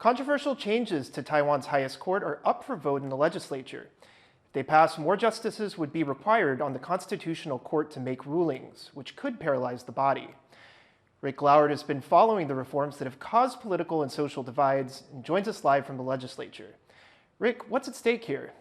Controversial changes to Taiwan's highest court are up for vote in the legislature. If they pass, more justices would be required on the Constitutional Court to make rulings, which could paralyze the body. Rick Glauert has been following the reforms that have caused political and social divides and joins us live from the legislature. Rick, what's at stake here?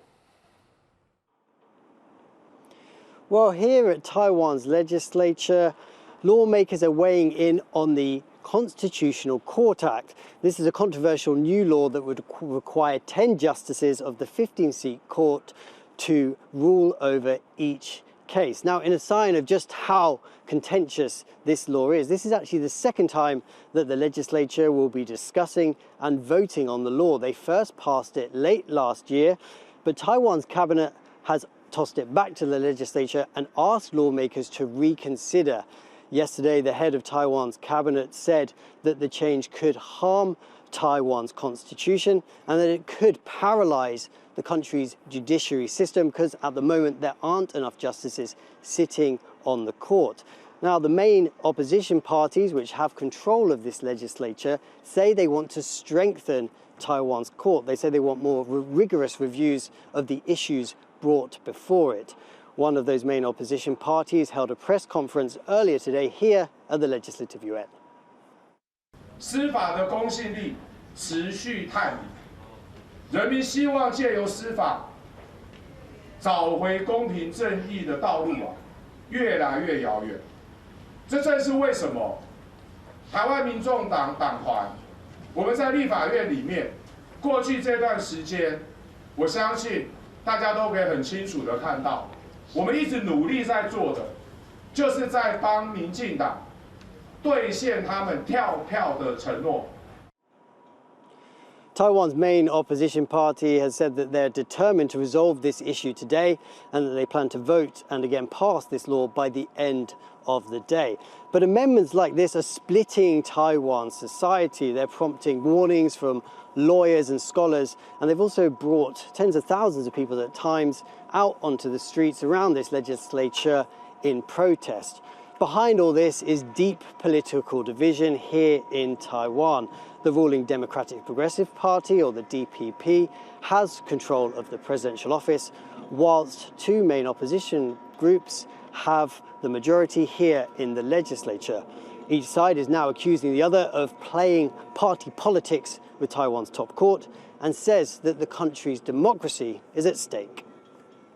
Well, here at Taiwan's legislature, lawmakers are weighing in on the Constitutional Court Act. This is a controversial new law that would require 10 justices of the 15-seat court to rule over each case. Now, in a sign of just how contentious this law is, this is actually the second time that the legislature will be discussing and voting on the law. They first passed it late last year, but Taiwan's cabinet has tossed it back to the legislature and asked lawmakers to reconsider. Yesterday, the head of Taiwan's cabinet said that the change could harm Taiwan's constitution and that it could paralyze the country's judiciary system because at the moment there aren't enough justices sitting on the court. Now, the main opposition parties, which have control of this legislature, say they want to strengthen Taiwan's court. They say they want more rigorous reviews of the issues brought before it. One of those main opposition parties held a press conference earlier today here at the Legislative Yuan. 司法的公信力持续探底，人民希望借由司法找回公平正义的道路越来越遥远。这正是为什么台湾民众党党团我们在立法院里面过去这段时间，我相信大家都可以很清楚的看到。 我们一直努力在做的，就是在帮民进党兑现他们跳票的承诺。 Taiwan's main opposition party has said that they're determined to resolve this issue today and that they plan to vote and again pass this law by the end of the day. But amendments like this are splitting Taiwan's society. They're prompting warnings from lawyers and scholars, and they've also brought tens of thousands of people at times out onto the streets around this legislature in protest. Behind all this is deep political division here in Taiwan. The ruling Democratic Progressive Party, or the DPP, has control of the presidential office, whilst two main opposition groups have the majority here in the legislature. Each side is now accusing the other of playing party politics with Taiwan's top court and says that the country's democracy is at stake.